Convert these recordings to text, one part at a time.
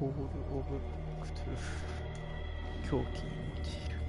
コール・オブ・クトゥルフ、狂気に陥る。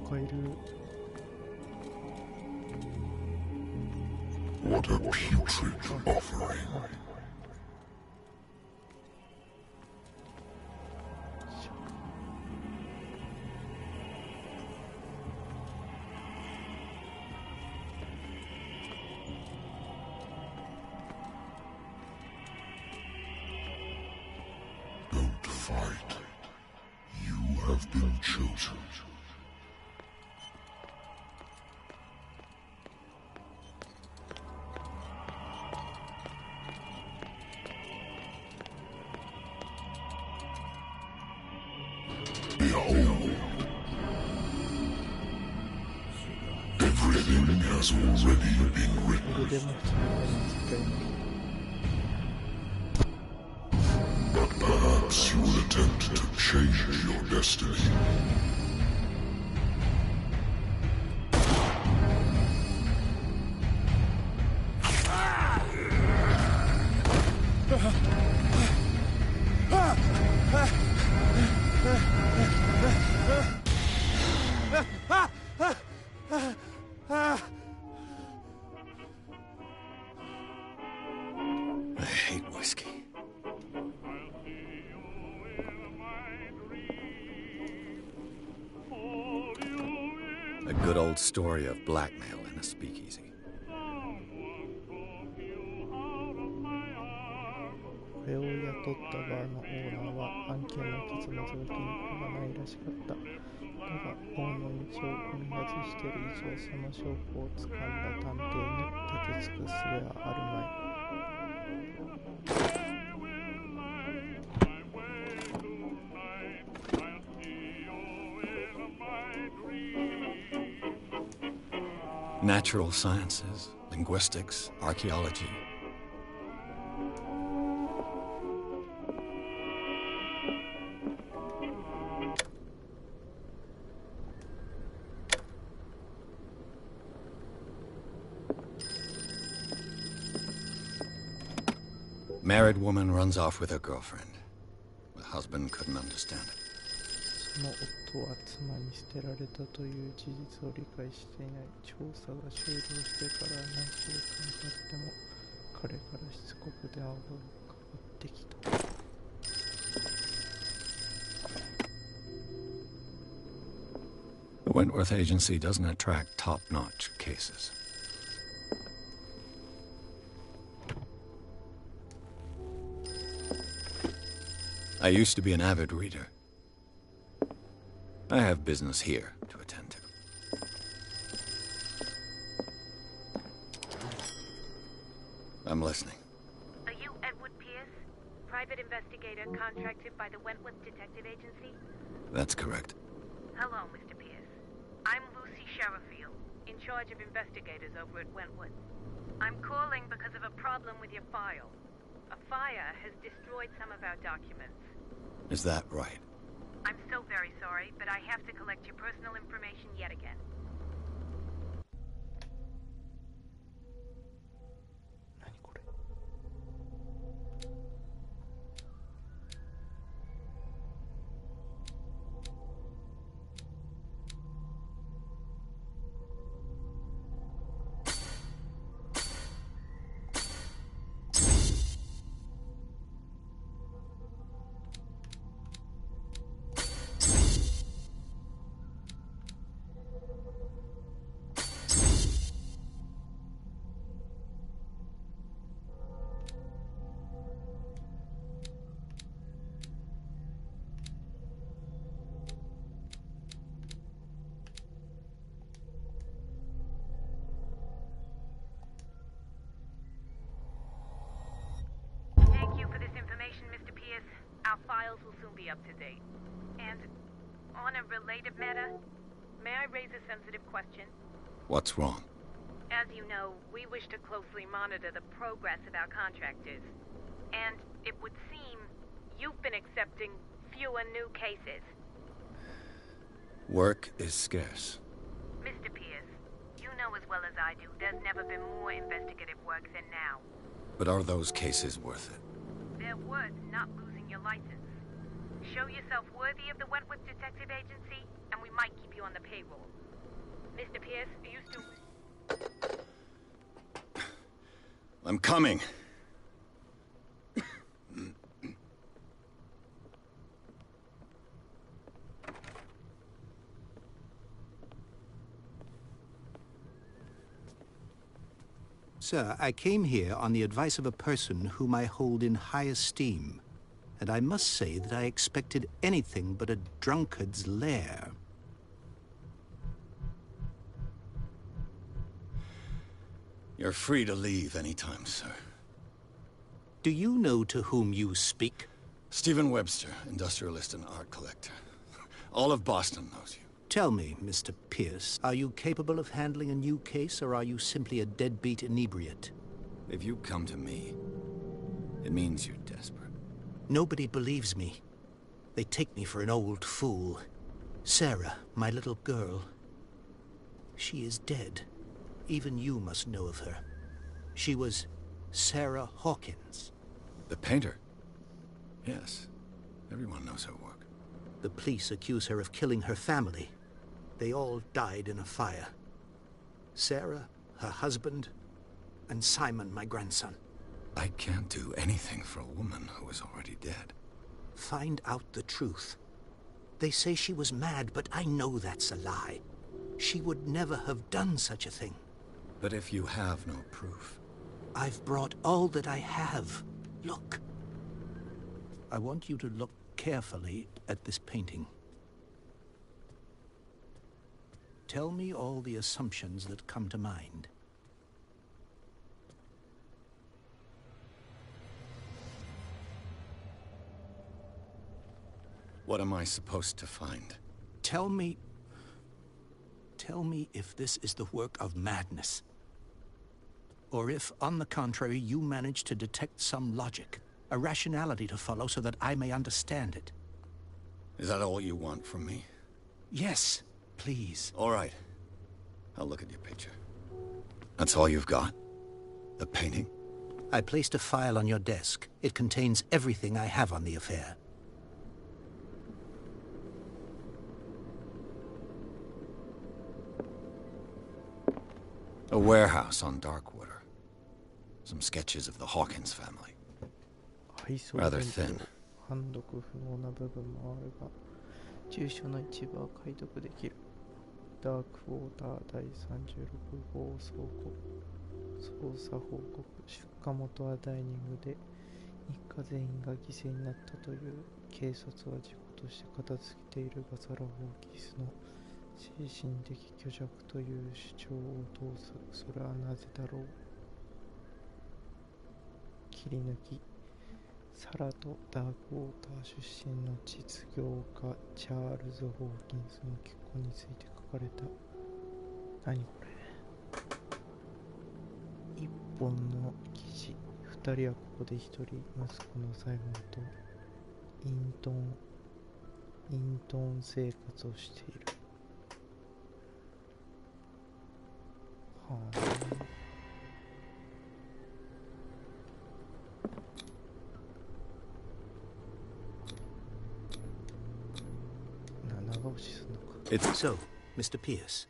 かいる。 What a putrid offering. Don't fight. You have been chosen. Behold. Everything has already been written. But perhaps you will attempt to change your destiny. I hate whiskey. A good old story of blackmail in a speakeasy. これを雇ったバーのオーナーは案件の結末が気に食わないらしかった。だが王の道を踏み外している以上、その証拠をつかんだ探偵に立てつく術はあるまい。 Natural sciences, linguistics, archaeology. Married woman runs off with her girlfriend. The husband couldn't understand it. その夫は妻に捨てられたという事実を理解していない。調査が終了してから何週間経っても彼からしつこく電話がかかってきた。 The Wentworth Agency doesn't attract top-notch cases. I used to be an avid reader. I have business here to attend to. I'm listening. Are you Edward Pierce, private investigator contracted by the Wentworth Detective Agency? That's correct. Hello, Mr. Pierce. I'm Lucy Sherifield, in charge of investigators over at Wentworth. I'm calling because of a problem with your file. A fire has destroyed some of our documents. Is that right? I'm so very sorry, but I have to collect your personal information yet again. 何これ。 Our files will soon be up to date. And on a related matter, may I raise a sensitive question? What's wrong? As you know, we wish to closely monitor the progress of our contractors. And it would seem you've been accepting fewer new cases. Work is scarce. Mr. Pierce, you know as well as I do, there's never been more investigative work than now. But are those cases worth it? They're worth not losing your license. Show yourself worthy of the Wentworth Detective Agency, and we might keep you on the payroll. Mr. Pierce, are you still... I'm coming. Sir, I came here on the advice of a person whom I hold in high esteem, and I must say that I expected anything but a drunkard's lair. You're free to leave anytime, sir. Do you know to whom you speak? Stephen Webster, industrialist and art collector. All of Boston knows you. Tell me, Mr. Pierce, are you capable of handling a new case, or are you simply a deadbeat inebriate? If you come to me, it means you're desperate. Nobody believes me. They take me for an old fool. Sarah, my little girl, she is dead. Even you must know of her. She was Sarah Hawkins. The painter? Yes. Everyone knows her work. The police accuse her of killing her family. They all died in a fire. Sarah, her husband, and Simon, my grandson. I can't do anything for a woman who is already dead. Find out the truth. They say she was mad, but I know that's a lie. She would never have done such a thing. But if you have no proof... I've brought all that I have. Look. I want you to look carefully at this painting. Tell me all the assumptions that come to mind. What am I supposed to find? Tell me if this is the work of madness. Or if, on the contrary, you manage to detect some logic, a rationality to follow so that I may understand it. Is that all you want from me? Yes, please. All right. I'll look at your picture. That's all you've got? The painting? I placed a file on your desk. It contains everything I have on the affair. A warehouse on Darkwater. Some sketches of the Hawkins family. Rather thin. 判読不能な部分もあるが、住所の一部は解読できる。ダークウォーター第36号捜査報告。出火元はダイニングで、一家全員が犠牲になったという。警察は事故として片付けているが、サラ・ホーキンスの精神的虚弱という主張を通す。それはなぜだろう。切り抜き。サラとダークウォーター出身の実業家チャールズ・ホーキンスの結婚について書かれた。何これ。一本の記事。二人はここで一人、息子のサイモンと隠遁生活をしている。はあ。It's so, Mr. Pierce.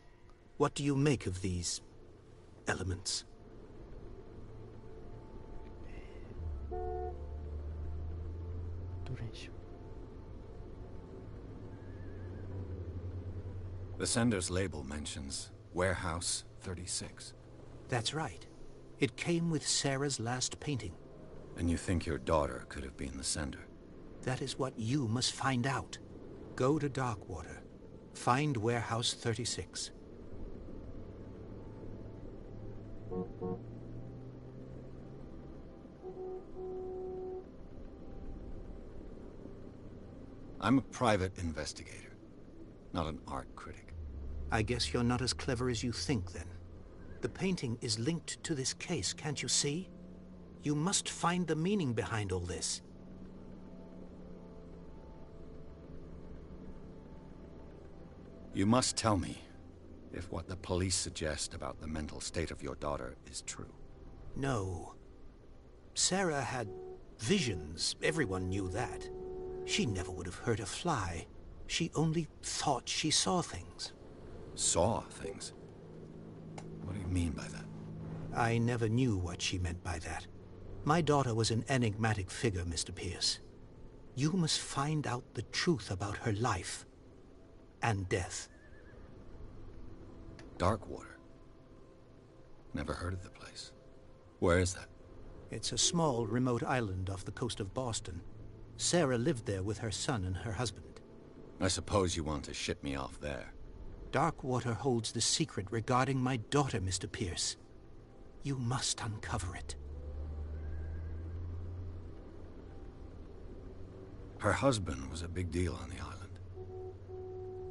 What do you make of these elements? The sender's label mentions Warehouse 36. That's right. It came with Sarah's last painting. And you think your daughter could have been the sender? That is what you must find out. Go to Darkwater. Find Warehouse 36. I'm a private investigator, not an art critic. I guess you're not as clever as you think, then. The painting is linked to this case, can't you see? You must find the meaning behind all this. You must tell me if what the police suggest about the mental state of your daughter is true. No. Sarah had visions. Everyone knew that. She never would have hurt a fly. She only thought she saw things. Saw things? What do you mean by that? I never knew what she meant by that. My daughter was an enigmatic figure, Mr. Pierce. You must find out the truth about her life and death. Darkwater? Never heard of the place. Where is that? It's a small, remote island off the coast of Boston. Sarah lived there with her son and her husband. I suppose you want to ship me off there. Darkwater holds the secret regarding my daughter, Mr. Pierce. You must uncover it. Her husband was a big deal on the island.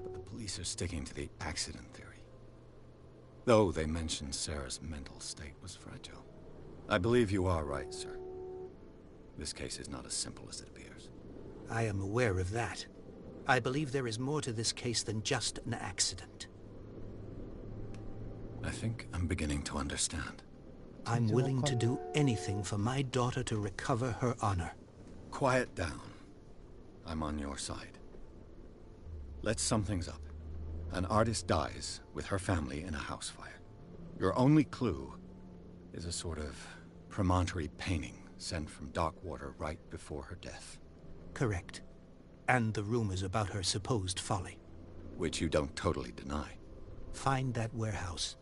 But the police are sticking to the accident theory. Though they mentioned Sarah's mental state was fragile. I believe you are right, sir. This case is not as simple as it appears. I am aware of that. I believe there is more to this case than just an accident. I think I'm beginning to understand. I'm willing to do anything for my daughter to recover her honor. Quiet down. I'm on your side. Let's sum things up. An artist dies with her family in a house fire. Your only clue is a sort of promontory painting sent from Darkwater right before her death. Correct. And the rumors about her supposed folly. Which you don't totally deny. Find that warehouse.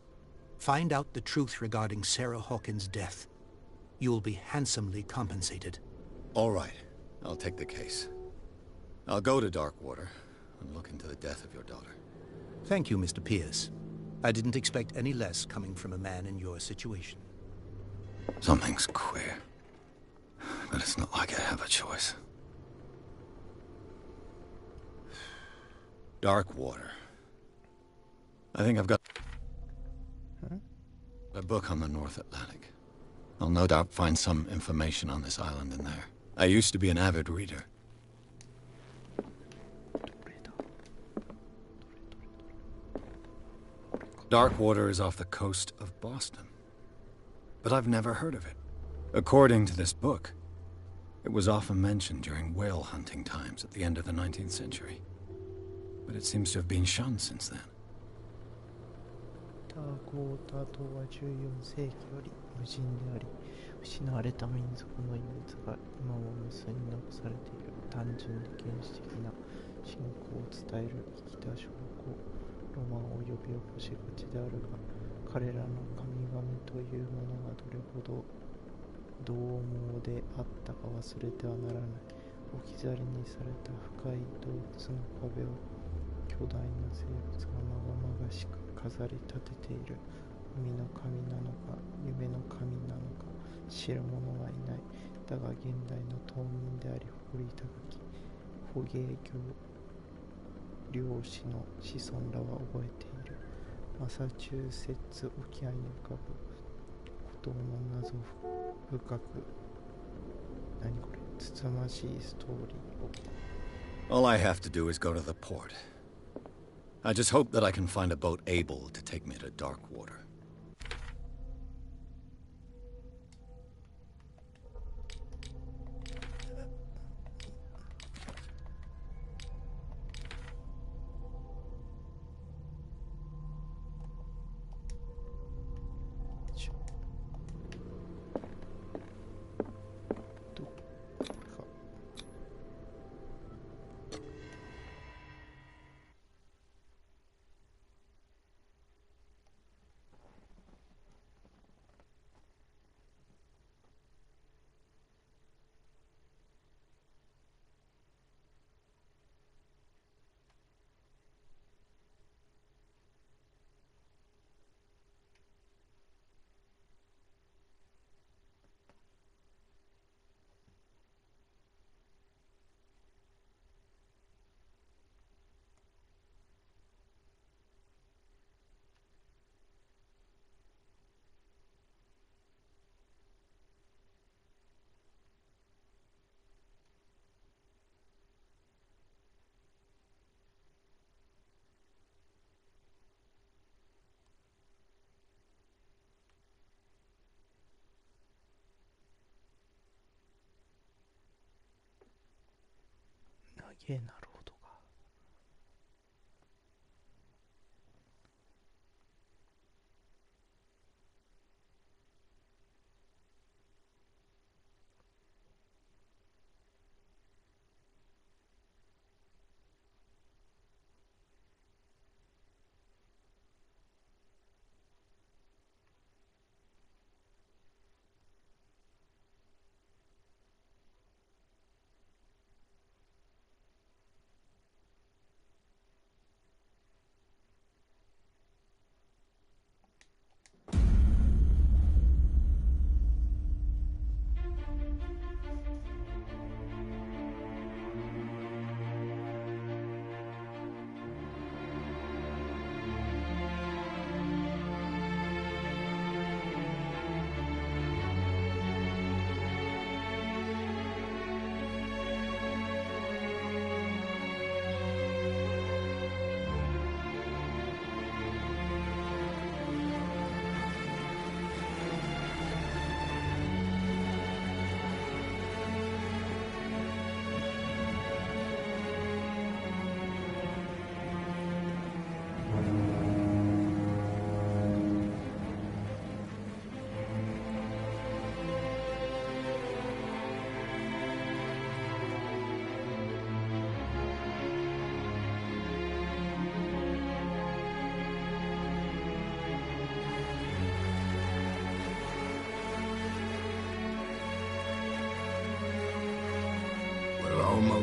Find out the truth regarding Sarah Hawkins' death. You'll be handsomely compensated. All right. I'll take the case. I'll go to Darkwater and look into the death of your daughter. Thank you, Mr. Pierce. I didn't expect any less coming from a man in your situation. Something's queer. But it's not like I have a choice. Darkwater. I think I've got a book on the North Atlantic. I'll no doubt find some information on this island in there. I used to be an avid reader. Darkwater is off the coast of Boston. But I've never heard of it. According to this book, it was often mentioned during whale hunting times at the end of the 19th century. But it seems to have been shunned since then. ダークウォーター島は14世紀より無人であり、失われた民族の遺物が今も無数に残されている。単純で原始的な信仰を伝える生きた証拠、ロマンを呼び起こしがちであるが、彼らの神々というものがどれほど獰猛であったか忘れてはならない。置き去りにされた深い洞窟の壁を巨大な生物がまがまがしく飾り立てている。海の神なのか夢の神なのか知る者はいない。だが現代の島民であり誇り高き捕鯨漁師の子孫らは覚えている。マサチューセッツ沖合に浮かぶ孤島の謎深く何これつつましいストーリーを。 All I have to do is go to the port. I just hope that I can find a boat able to take me to Darkwater.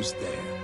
almost there.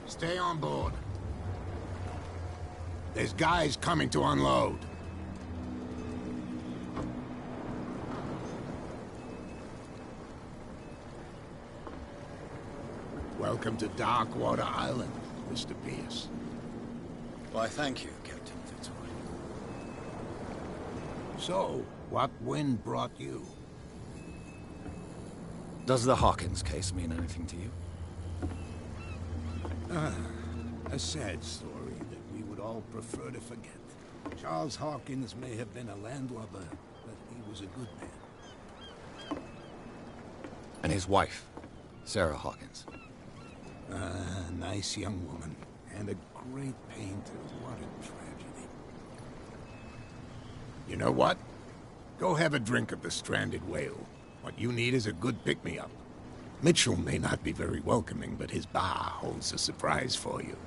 Stay on board. There's guys coming to unload. Welcome to Darkwater Island, Mr. Pierce. Why, thank you, Captain Fitzroy. So, what wind brought you? Does the Hawkins case mean anything to you? A sad story that we would all prefer to forget. Charles Hawkins may have been a landlubber, but he was a good man. And his wife, Sarah Hawkins. A nice young woman, and a great painter. What a tragedy. You know what? Go have a drink of the stranded whale. What you need is a good pick-me-up. Mitchell may not be very welcoming, but his bar holds a surprise for you.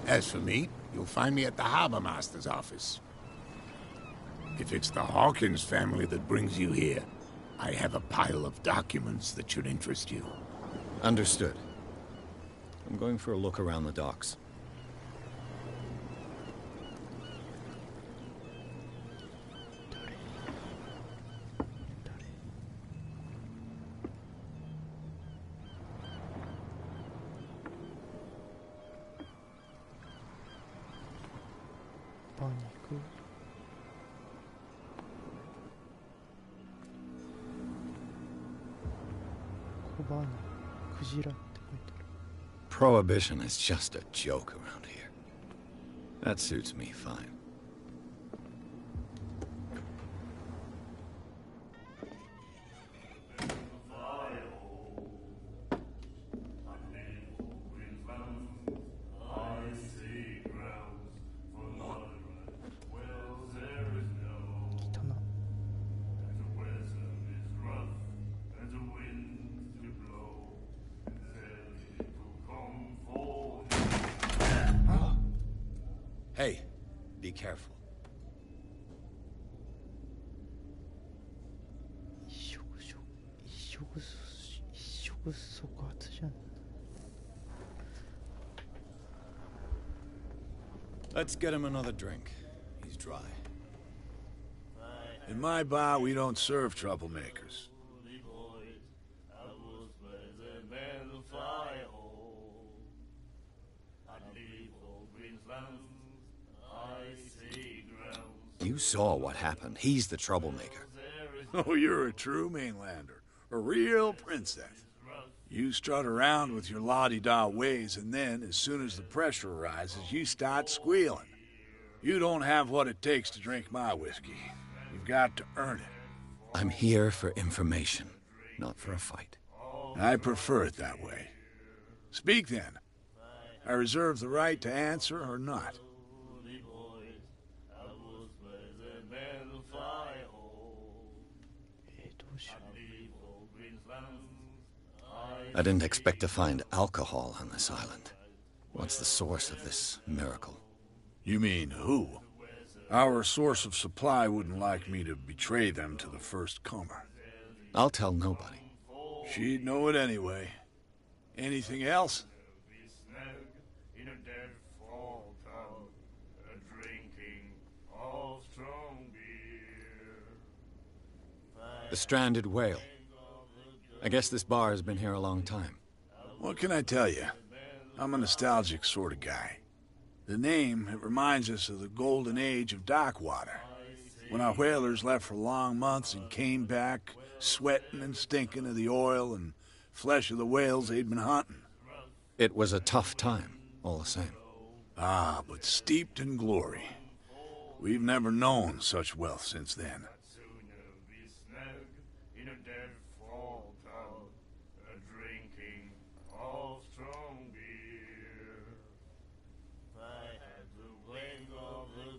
As for me, you'll find me at the Harbor Master's office. If it's the Hawkins family that brings you here, I have a pile of documents that should interest you. Understood. I'm going for a look around the docks. Prohibition is just a joke around here. That suits me fine. Hey, be careful. Let's get him another drink. He's dry. In my bar, we don't serve troublemakers. You saw what happened. He's the troublemaker. Oh, you're a true mainlander. A real princess. You strut around with your la-di-da ways, and then, as soon as the pressure arises, you start squealing. You don't have what it takes to drink my whiskey. You've got to earn it. I'm here for information, not for a fight. I prefer it that way. Speak, then. I reserve the right to answer or not. I didn't expect to find alcohol on this island. What's the source of this miracle? You mean who? Our source of supply wouldn't like me to betray them to the first comer. I'll tell nobody. She'd know it anyway. Anything else? The stranded whale. I guess this bar has been here a long time. What can I tell you? I'm a nostalgic sort of guy. The name, it reminds us of the golden age of dock water, when our whalers left for long months and came back sweating and stinking of the oil and flesh of the whales they'd been hunting. It was a tough time, all the same. Ah, but steeped in glory. We've never known such wealth since then.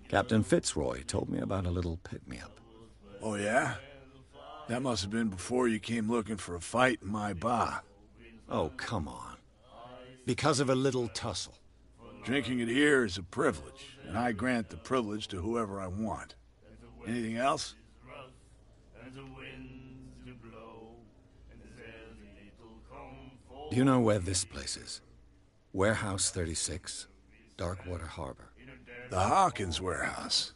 Captain Fitzroy told me about a little pick-me-up. Oh, yeah? That must have been before you came looking for a fight in my bar. Oh, come on. Because of a little tussle. Drinking it here is a privilege, and I grant the privilege to whoever I want. Anything else? Do you know where this place is? Warehouse 36, Darkwater Harbor. The Hawkins warehouse.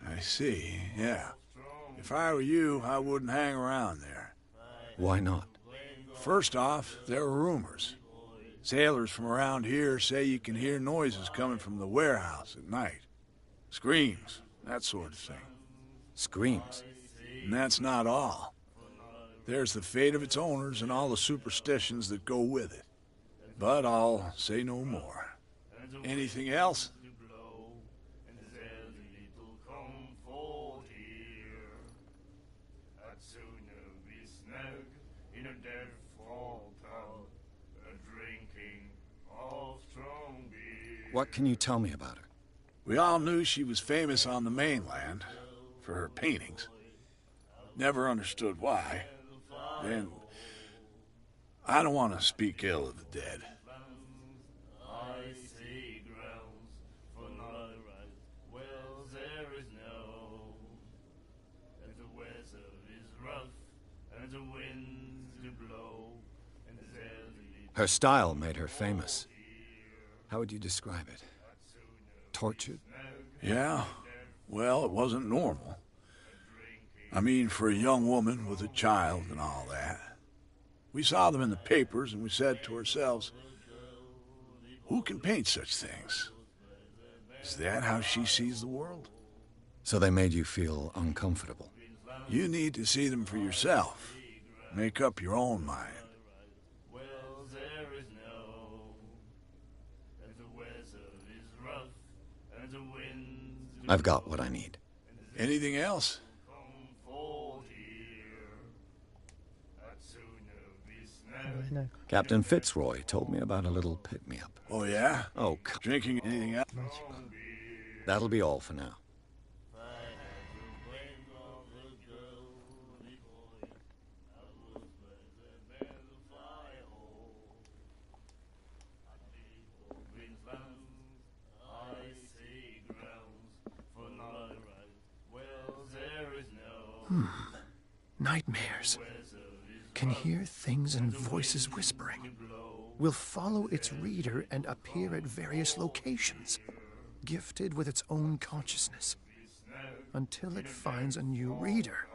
I see, yeah. If I were you, I wouldn't hang around there. Why not? First off, there are rumors. Sailors from around here say you can hear noises coming from the warehouse at night. Screams, that sort of thing. Screams? And that's not all. There's the fate of its owners and all the superstitions that go with it. But I'll say no more. Anything else? What can you tell me about her? We all knew she was famous on the mainland for her paintings. Never understood why. And I don't want to speak ill of the dead. Her style made her famous. How would you describe it? Tortured? Yeah, well, it wasn't normal. I mean, for a young woman with a child and all that. We saw them in the papers and we said to ourselves, who can paint such things? Is that how she sees the world? So they made you feel uncomfortable? You need to see them for yourself. Make up your own mind. I've got what I need. Anything else? Captain Fitzroy told me about a little pick-me-up. Oh, yeah? Oh, Drinking anything else? That'll be all for now. Nightmares. Can hear things and voices whispering. Will follow its reader and appear at various locations, gifted with its own consciousness, until it finds a new reader.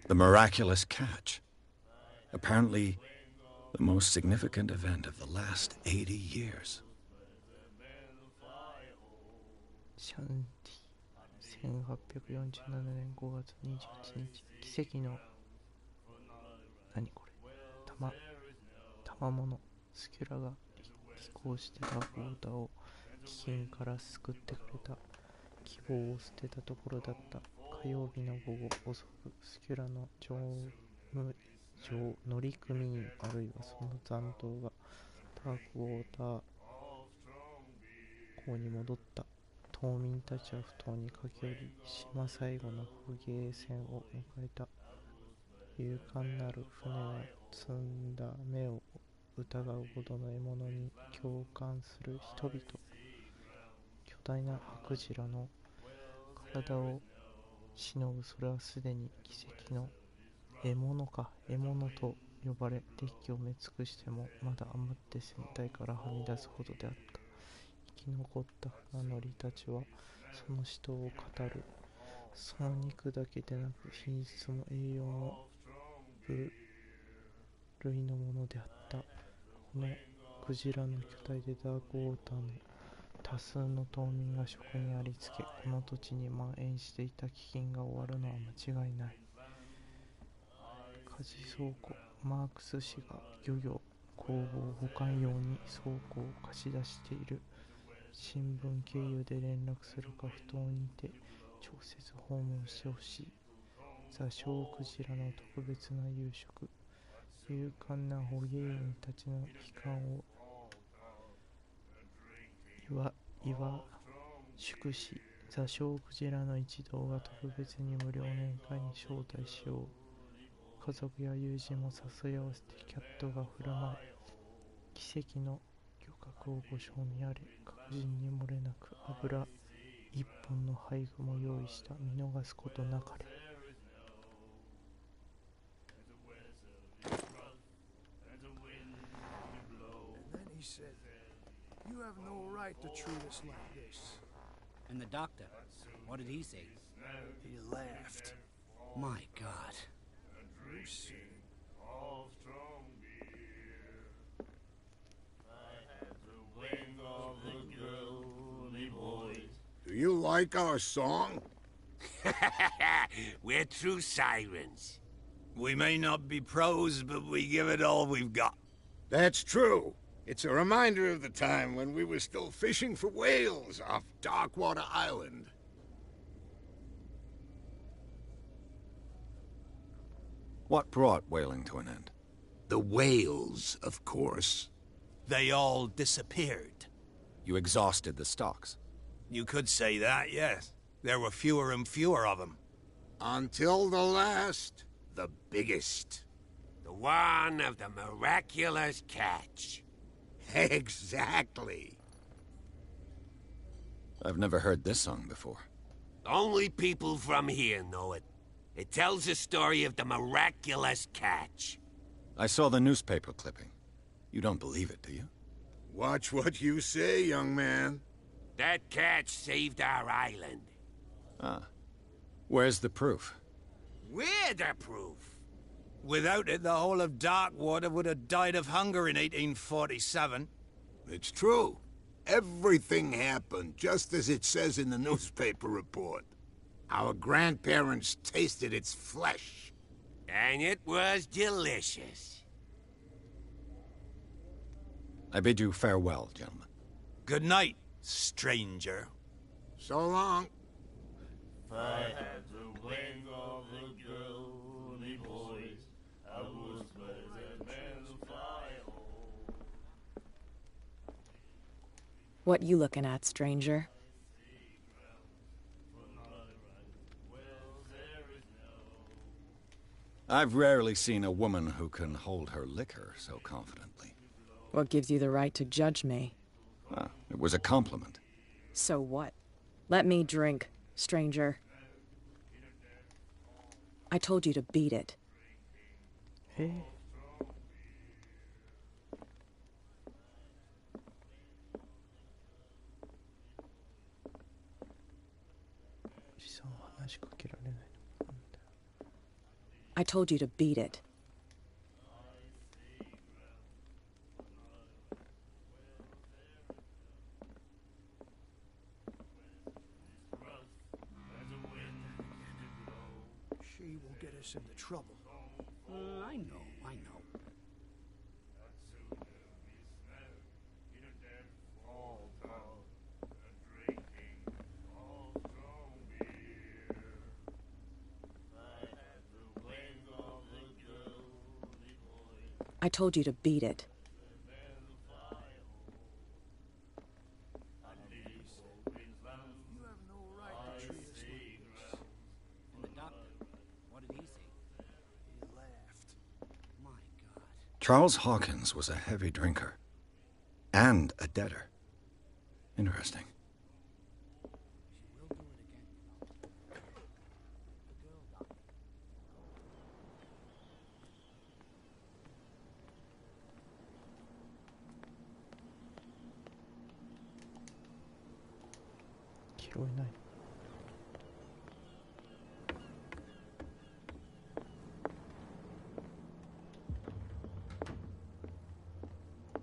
The miraculous catch. Apparently, the most significant event of the last 80 years. 1847年5月21日、奇跡の何これ賜物スキュラが寄港してたウォーターを飢饉から救ってくれた。希望を捨てたところだった火曜日の午後遅く、スキュラの乗組員あるいはその残党がダークウォーター港に戻った。島民たちは不当に駆け寄り、島最後の捕鯨船を迎えた。勇敢なる船は積んだ目を疑うほどの獲物に共感する人々。巨大なクジラの体を忍ぶ、それはすでに奇跡の獲物と呼ばれ、デッキを埋め尽くしてもまだ余って船体からはみ出すほどであった。生き残った船乗りたちはその死闘を語る。その肉だけでなく品質も栄養も部類のものであった。このクジラの巨体でダークウォーターの多数の島民が食にありつけ、この土地に蔓延していた飢饉が終わるのは間違いない。家事倉庫、マークス氏が漁業、工房保管用に倉庫を貸し出している。新聞経由で連絡するか不当にて直接訪問してほしい。座礁クジラの特別な夕食。勇敢な捕鯨員たちの悲願を祝し、座礁クジラの一同が特別に無料年会に招待しよう。家族や友人も誘い合わせてキャットが振る舞う。奇跡の漁獲をご賞味あれ。各人に漏れなく油一本の配布も用意した。見逃すことなかれ。He said, "You have no right to treat us like this." And the doctor, what did he say? He laughed. My God. You said, Do you like our song? We're true sirens. We may not be pros, but we give it all we've got. That's true. It's a reminder of the time when we were still fishing for whales off Darkwater Island. What brought whaling to an end? The whales, of course. They all disappeared. You exhausted the stocks. You could say that, yes. There were fewer and fewer of them. Until the last, the biggest. The one of the miraculous catch. Exactly. I've never heard this song before. Only people from here know it. It tells the story of the miraculous catch. I saw the newspaper clipping. You don't believe it, do you? Watch what you say, young man. That catch saved our island. Ah. Where's the proof? We're the proof. Without it, the whole of Darkwater would have died of hunger in 1847. It's true. Everything happened just as it says in the newspaper report. Our grandparents tasted its flesh. And it was delicious. I bid you farewell, gentlemen. Good night, stranger. So long. If I had the wings of the girly boys, I would spread that man's fire. What you looking at, stranger? I've rarely seen a woman who can hold her liquor so confidently. What gives you the right to judge me? Ah, it was a compliment. So what? Let me drink, stranger. I told you to beat it. Hey. I told you to beat it. She will get us into trouble. I know. I told you to beat it. You have no right to treat us like this. And the doctor, what did he say? He laughed. My God. Charles Hawkins was a heavy drinker. And a debtor. Interesting. She will do it again. The girl, doctor.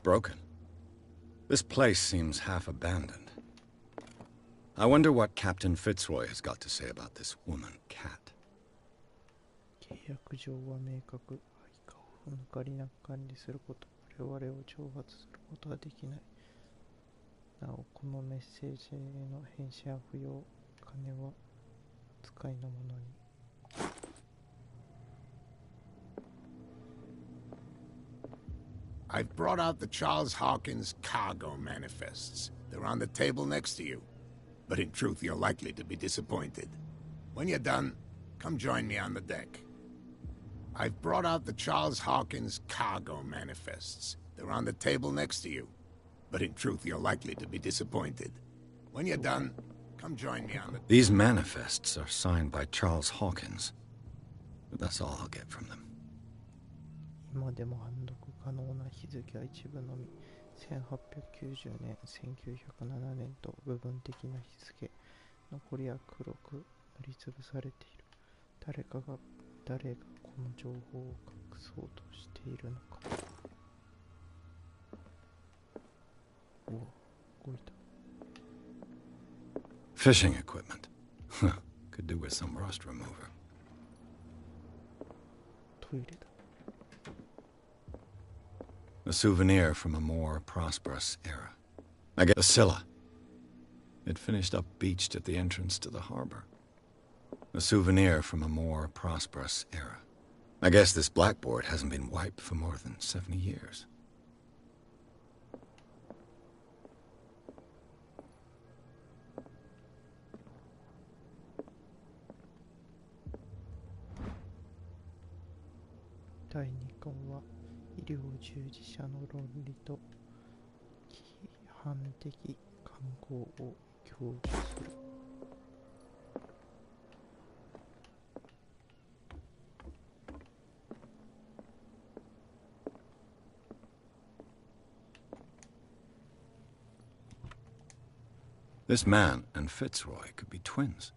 Broken. This place seems half abandoned. I wonder what Captain Fitzroy has got to say about this woman, Cat. 契約上は明確。配下を抜かりなく管理すること。我々を挑発することはできない。なお、このメッセージへの返信は不要。金は使いのものに。I've brought out the Charles Hawkins cargo manifests. They're on the table next to you. But in truth, you're likely to be disappointed. When you're done, come join me on the deck. I've brought out the Charles Hawkins cargo manifests. They're on the table next to you. But in truth, you're likely to be disappointed. When you're done, come join me on the... These manifests are signed by Charles Hawkins. But that's all I'll get from them. 今でも判読可能な日付は一部のみ。1890年、1907年と部分的な日付。残りは黒く塗りつぶされている。誰がこの情報を隠そうとしているのか。お、動いた。Fishing equipment. Could do with some rust remover. トイレだ。A souvenir from a more prosperous era. I guess a Scylla. It finished up beached at the entrance to the harbor. A souvenir from a more prosperous era. I guess this blackboard hasn't been wiped for more than 70 years.第2巻は医療従事者の論理と規範的観光を享受する。This man and Fitzroy could be twins.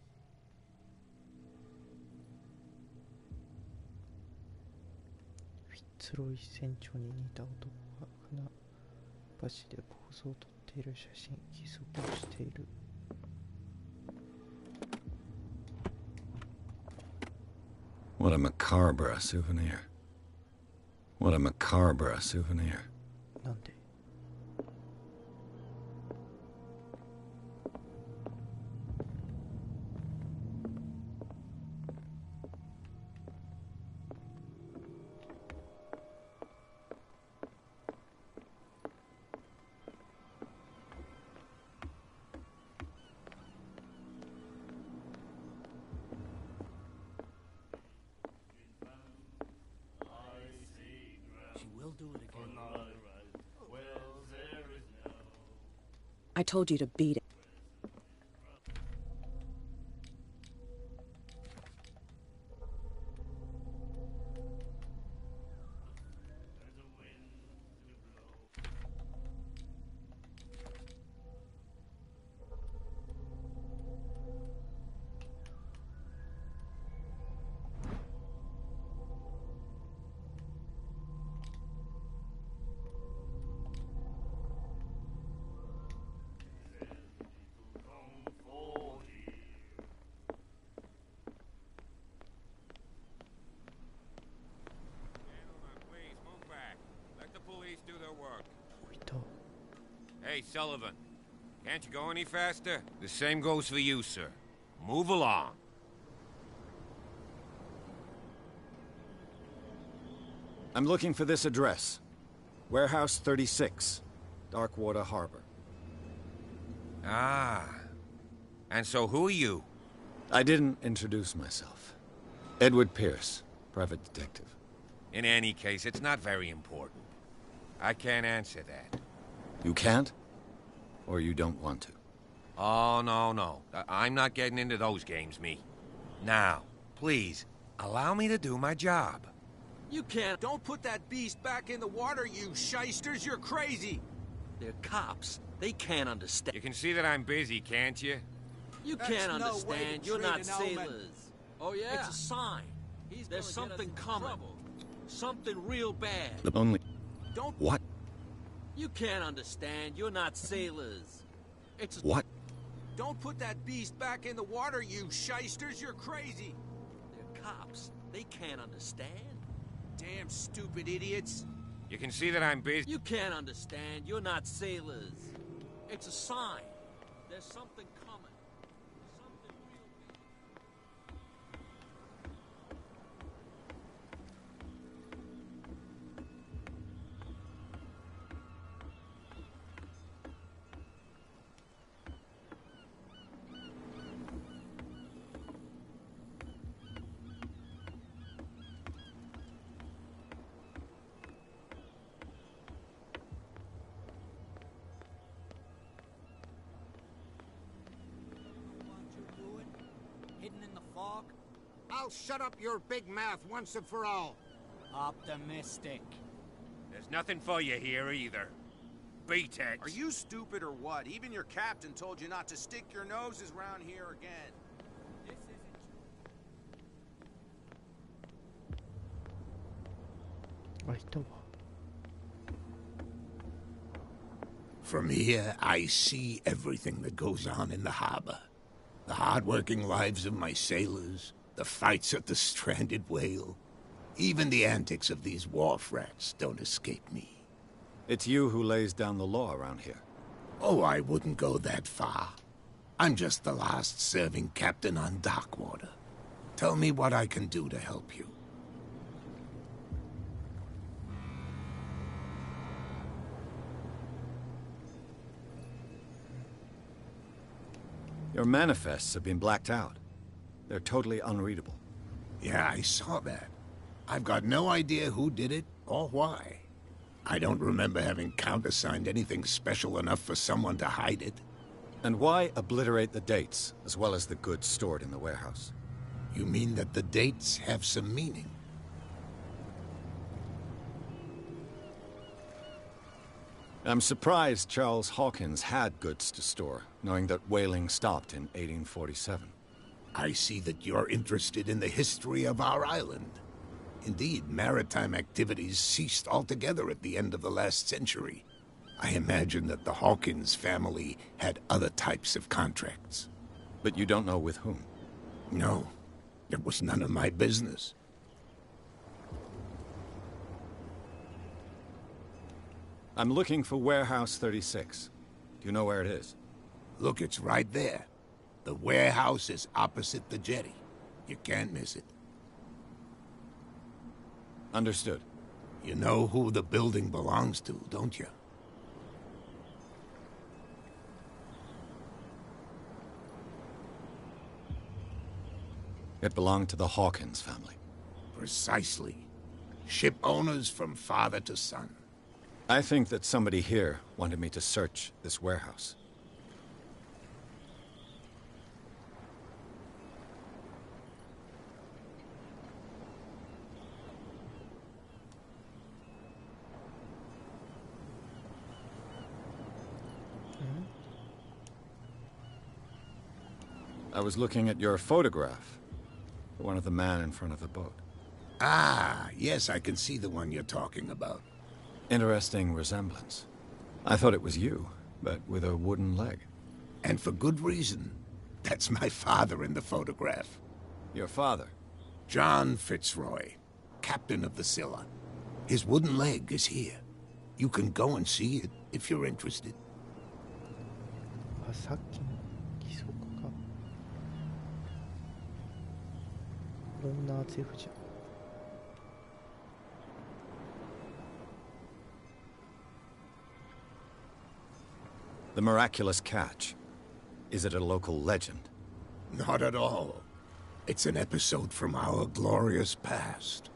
フィッツロイ船長に似た男が船橋でポーズをとっている写真、規則をしている。What a macabre souvenir. What a macabre souvenir. なんでI told you to beat it. Hey, Sullivan. Can't you go any faster? The same goes for you, sir. Move along. I'm looking for this address. Warehouse 36, Darkwater Harbor. Ah. And so who are you? I didn't introduce myself. Edward Pierce, private detective. In any case, it's not very important. I can't answer that. You can't? Or you don't want to? Oh, no. I'm not getting into those games, me. Now, please, allow me to do my job. You can't. Don't put that beast back in the water, you shysters. You're crazy. They're cops. They can't understand. You can see that I'm busy, can't you? You can't understand. You're not sailors. Oh, yeah? It's a sign. There's something coming. Something real bad. The only... Don't... What? You can't understand. You're not sailors. It's a... What? Don't put that beast back in the water, you shysters. You're crazy. They're cops. They can't understand. Damn stupid idiots. You can see that I'm busy. You can't understand. You're not sailors. It's a sign. There's something coming. Something real big. I'll shut up your big mouth once and for all. Optimistic. There's nothing for you here either. Beat it. Are you stupid or what? Even your captain told you not to stick your noses round here again. This isn't true. あ、いたわ。 From here, I see everything that goes on in the harbor. The hard-working lives of my sailors, the fights at the stranded whale. Even the antics of these wharf rats don't escape me. It's you who lays down the law around here. Oh, I wouldn't go that far. I'm just the last serving captain on Darkwater. Tell me what I can do to help you. Your manifests have been blacked out. They're totally unreadable. Yeah, I saw that. I've got no idea who did it or why. I don't remember having countersigned anything special enough for someone to hide it. And why obliterate the dates, as well as the goods stored in the warehouse? You mean that the dates have some meaning? I'm surprised Charles Hawkins had goods to store, knowing that whaling stopped in 1847. I see that you're interested in the history of our island. Indeed, maritime activities ceased altogether at the end of the last century. I imagine that the Hawkins family had other types of contracts. But you don't know with whom? No, it was none of my business. I'm looking for Warehouse 36. Do you know where it is? Look, it's right there. The warehouse is opposite the jetty. You can't miss it. Understood. You know who the building belongs to, don't you? It belonged to the Hawkins family. Precisely. Ship owners from father to son. I think that somebody here wanted me to search this warehouse. I was looking at your photograph. One of the man in front of the boat. Ah, yes, I can see the one you're talking about. Interesting resemblance. I thought it was you, but with a wooden leg. And for good reason. That's my father in the photograph. Your father? John Fitzroy, captain of the Scylla. His wooden leg is here. You can go and see it if you're interested. あ、さっきの義足か。ロンナーゼフじゃん。The miraculous catch. Is it a local legend? Not at all. It's an episode from our glorious past.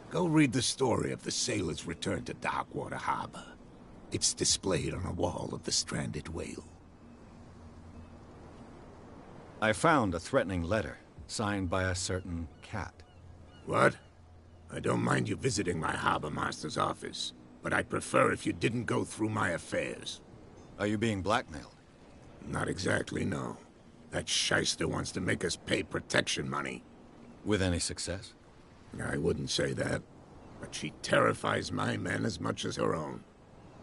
Go read the story of the sailor's return to Darkwater Harbor. It's displayed on a wall of the stranded whale. I found a threatening letter, signed by a certain cat. What? I don't mind you visiting my harbor master's office, but I'd prefer if you didn't go through my affairs. Are you being blackmailed? Not exactly, no. That shyster wants to make us pay protection money. With any success? I wouldn't say that, but she terrifies my men as much as her own.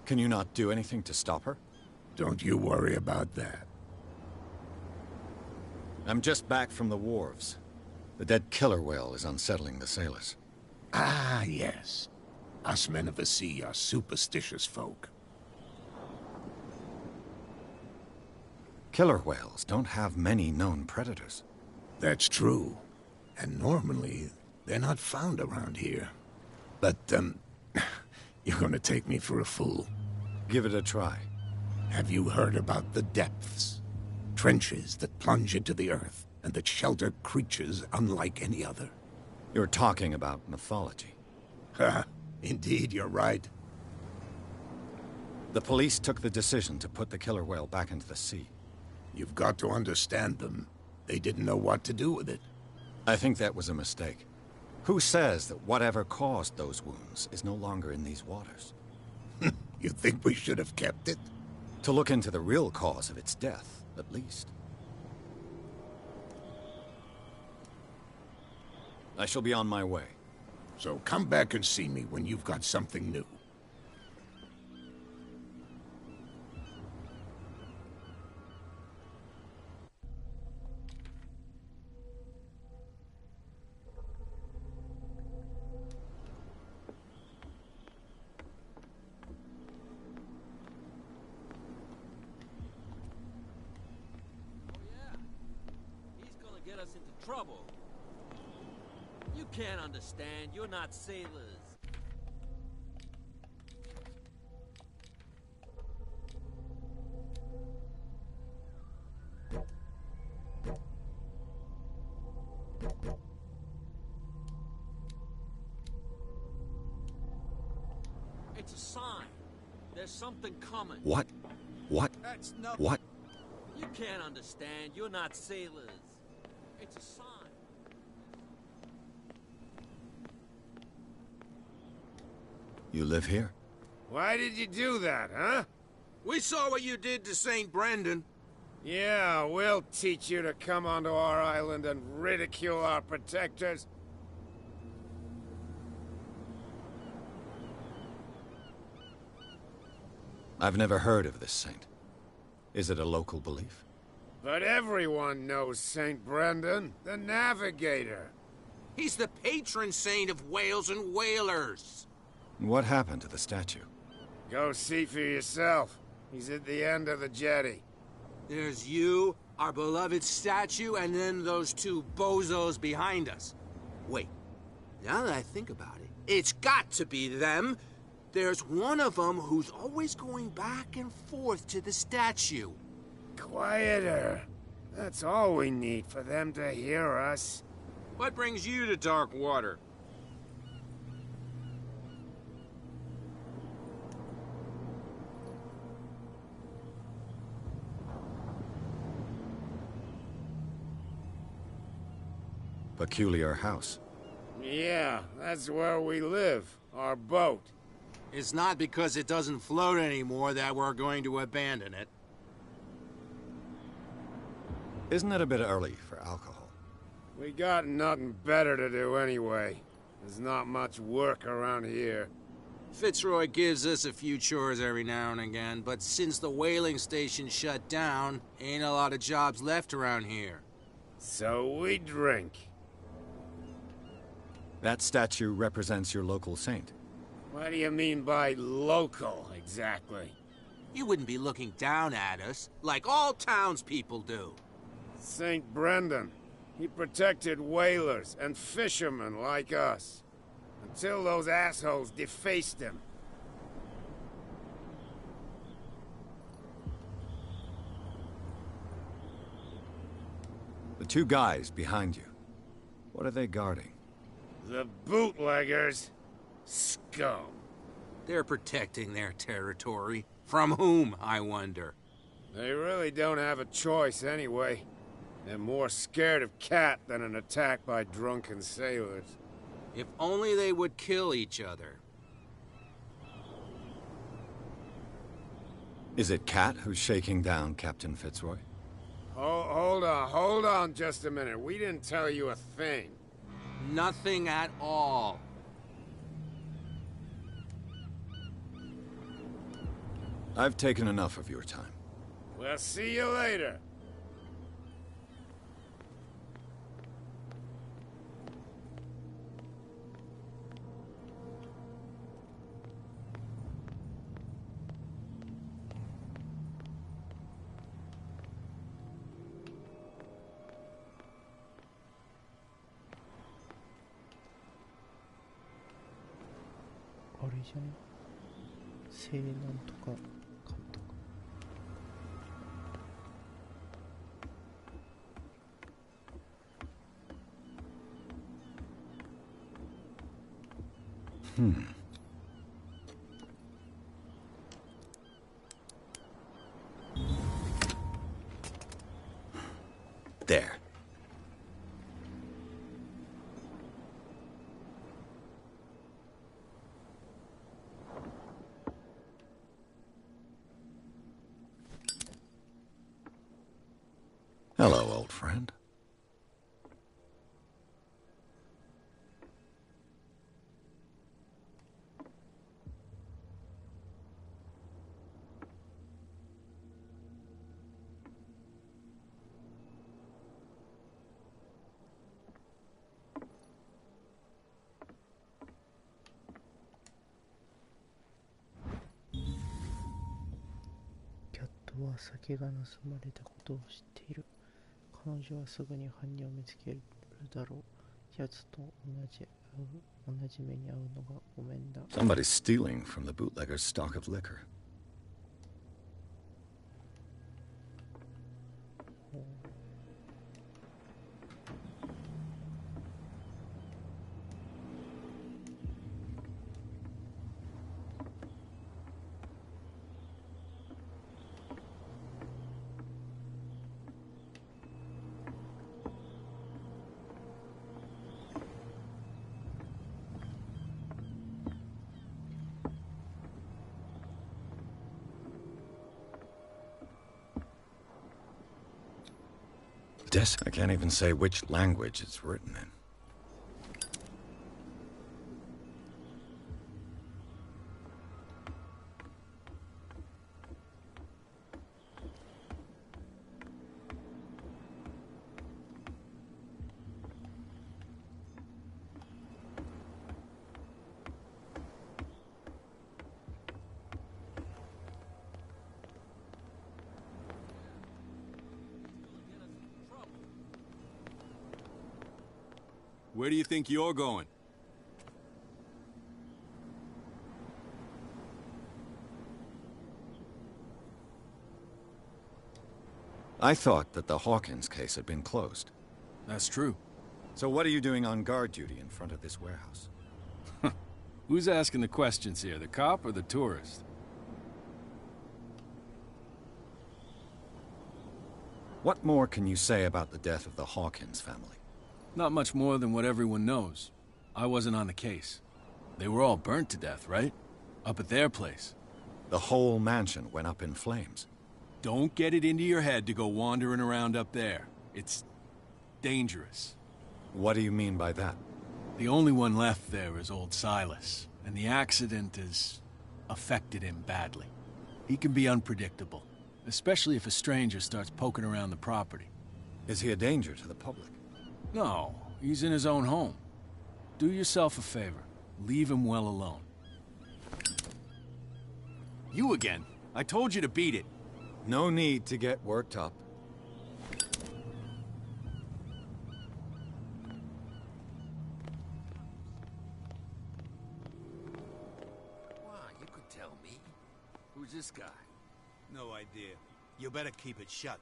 Can you not do anything to stop her? Don't you worry about that. I'm just back from the wharves. The dead killer whale is unsettling the sailors. Ah, yes. Us men of the sea are superstitious folk. Killer whales don't have many known predators. That's true. And normally, they're not found around here. But, you're gonna take me for a fool. Give it a try. Have you heard about the depths? Trenches that plunge into the earth, and that shelter creatures unlike any other. You're talking about mythology. Ha! Indeed, you're right. The police took the decision to put the killer whale back into the sea. You've got to understand them. They didn't know what to do with it. I think that was a mistake. Who says that whatever caused those wounds is no longer in these waters? You think we should have kept it? To look into the real cause of its death, at least. I shall be on my way. So come back and see me when you've got something new. Trouble. You can't understand. You're not sailors. It's a sign. There's something coming. What? What? That's nothing. What? You can't understand. You're not sailors. It's a sign. You live here? Why did you do that, huh? We saw what you did to St. Brendan. Yeah, we'll teach you to come onto our island and ridicule our protectors. I've never heard of this saint. Is it a local belief? But everyone knows St. Brendan, the navigator. He's the patron saint of whales and whalers. What happened to the statue? Go see for yourself. He's at the end of the jetty. There's you, our beloved statue, and then those two bozos behind us. Wait, now that I think about it, it's got to be them. There's one of them who's always going back and forth to the statue. Quieter. That's all we need for them to hear us. What brings you to dark water? Peculiar house. Yeah, that's where we live. Our boat. It's not because it doesn't float anymore that we're going to abandon it. Isn't it a bit early for alcohol? We got nothing better to do anyway. There's not much work around here. Fitzroy gives us a few chores every now and again, but since the whaling station shut down, ain't a lot of jobs left around here. So we drink. That statue represents your local saint. What do you mean by local, exactly? You wouldn't be looking down at us, like all townspeople do. St. Brendan. He protected whalers and fishermen like us. Until those assholes defaced him. The two guys behind you. What are they guarding? The bootleggers. Scum. They're protecting their territory. From whom, I wonder? They really don't have a choice anyway. They're more scared of Cat than an attack by drunken sailors. If only they would kill each other. Is it Cat who's shaking down Captain Fitzroy? Hold on just a minute. We didn't tell you a thing. Nothing at all. I've taken enough of your time. We'll see you later.あれじゃね、西南とか監督。There. Hello, old friend.キャットは酒が盗まれたことを知っている。彼女はすぐに犯人を見つけるだろう。奴と同じ目に遭うのがごめんだ。 Somebody's stealing from the bootlegger's stock of liquor. I can't even say which language it's written in. Where do you think you're going? I thought that the Hawkins case had been closed. That's true. So what are you doing on guard duty in front of this warehouse? Who's asking the questions here, the cop or the tourist? What more can you say about the death of the Hawkins family? Not much more than what everyone knows. I wasn't on the case. They were all burnt to death, right? Up at their place. The whole mansion went up in flames. Don't get it into your head to go wandering around up there. It's dangerous. What do you mean by that? The only one left there is old Silas, and the accident has affected him badly. He can be unpredictable, especially if a stranger starts poking around the property. Is he a danger to the public? No, he's in his own home. Do yourself a favor. Leave him well alone. You again. I told you to beat it. No need to get worked up. Wow, you could tell me. Who's this guy? No idea. You better keep it shut.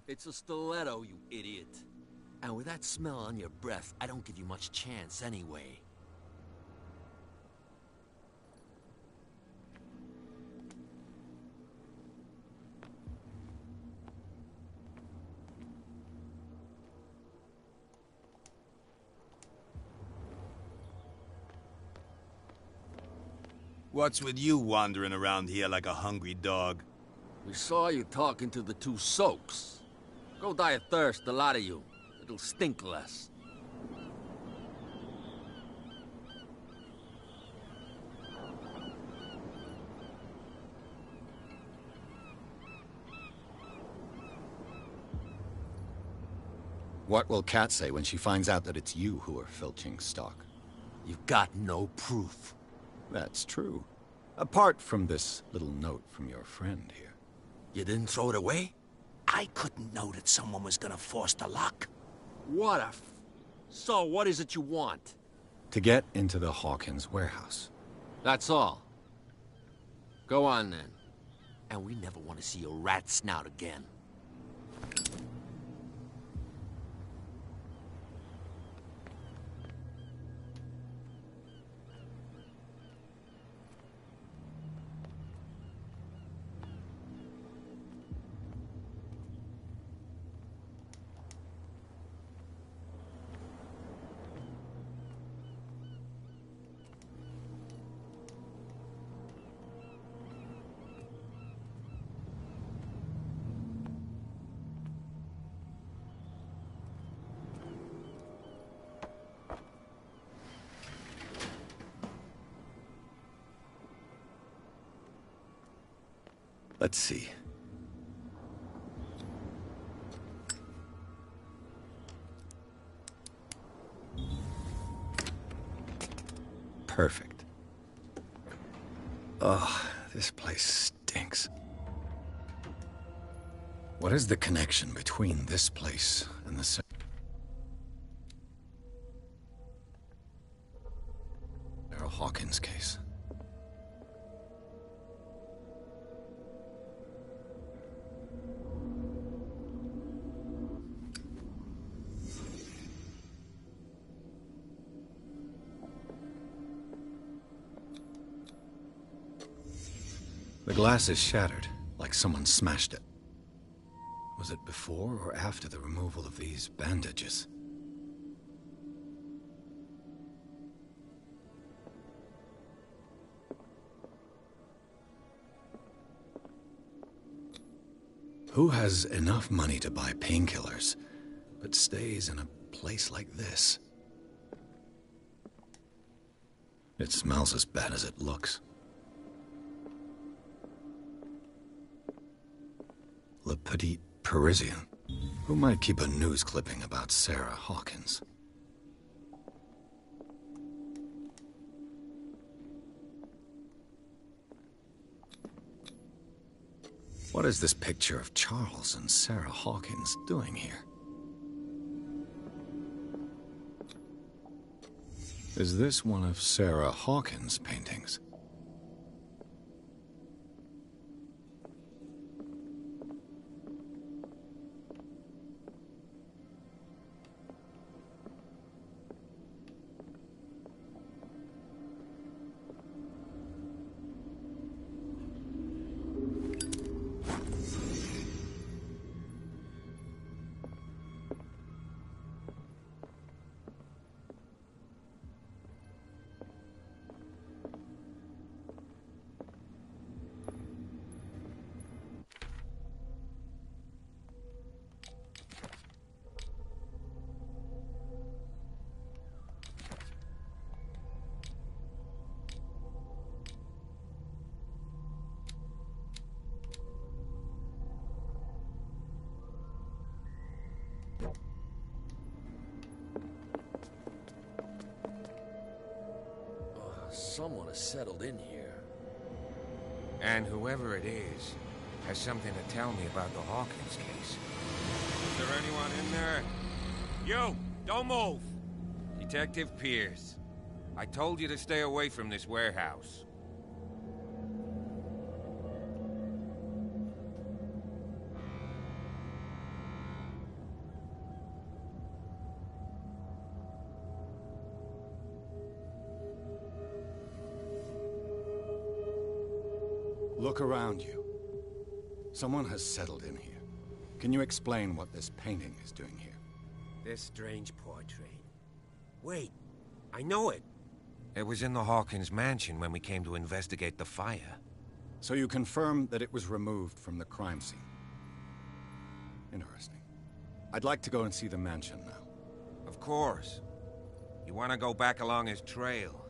It's a stiletto, you idiot. And with that smell on your breath, I don't give you much chance anyway. What's with you wandering around here like a hungry dog? We saw you talking to the two soaks. Go die of thirst, the lot of you. It'll stink less. What will Kat say when she finds out that it's you who are filching stock? You've got no proof. That's true. Apart from this little note from your friend here. You didn't throw it away? I couldn't know that someone was gonna force the lock. What a So, what is it you want? To get into the Hawkins warehouse. That's all. Go on, then. And we never want to see your rat snout again. Let's see. Perfect. Oh, this place stinks. What is the connection between this place and the Sarah Hawkins case? The glass is shattered, like someone smashed it. Was it before or after the removal of these bandages? Who has enough money to buy painkillers, but stays in a place like this? It smells as bad as it looks. Le Petit Parisien. Who might keep a news clipping about Sarah Hawkins? What is this picture of Charles and Sarah Hawkins doing here? Is this one of Sarah Hawkins' paintings? Someone has settled in here. And whoever it is has something to tell me about the Hawkins case. Is there anyone in there? You! Don't move! Detective Pierce. I told you to stay away from this warehouse. Look around you. Someone has settled in here. Can you explain what this painting is doing here? This strange portrait. Wait, I know it. It was in the Hawkins mansion when we came to investigate the fire. So you confirm that it was removed from the crime scene? Interesting. I'd like to go and see the mansion now. Of course. You want to go back along his trail?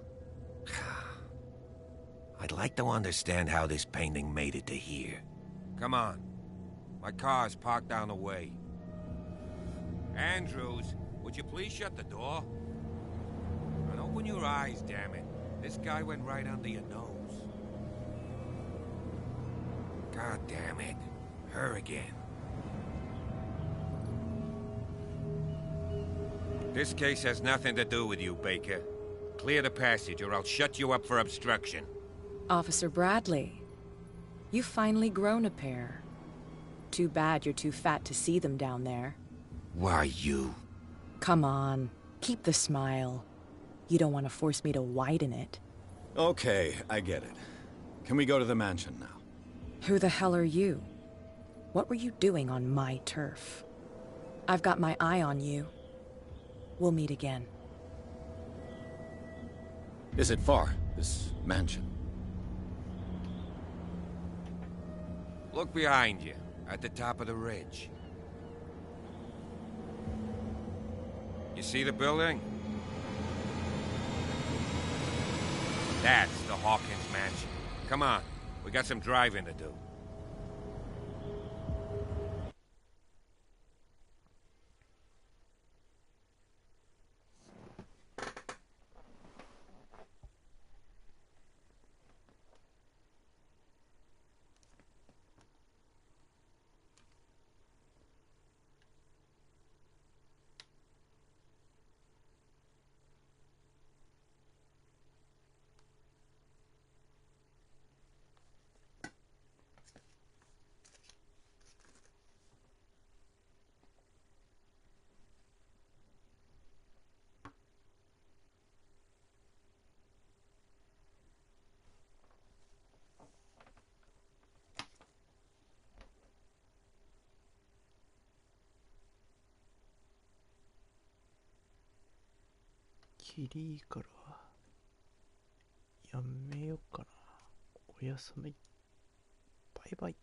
I'd like to understand how this painting made it to here. Come on. My car's parked down the way. Andrews, would you please shut the door? And open your eyes, damn it. This guy went right under your nose. God damn it. Her again. This case has nothing to do with you, Baker. Clear the passage or I'll shut you up for obstruction. Officer Bradley, you've finally grown a pair. Too bad you're too fat to see them down there. Why, you? Come on, keep the smile. You don't want to force me to widen it. Okay, I get it. Can we go to the mansion now? Who the hell are you? What were you doing on my turf? I've got my eye on you. We'll meet again. Is it far, this mansion? Look behind you, at the top of the ridge. You see the building? That's the Hawkins mansion. Come on, we got some driving to do.キリいいからやめようかな。おやすみ。バイバイ。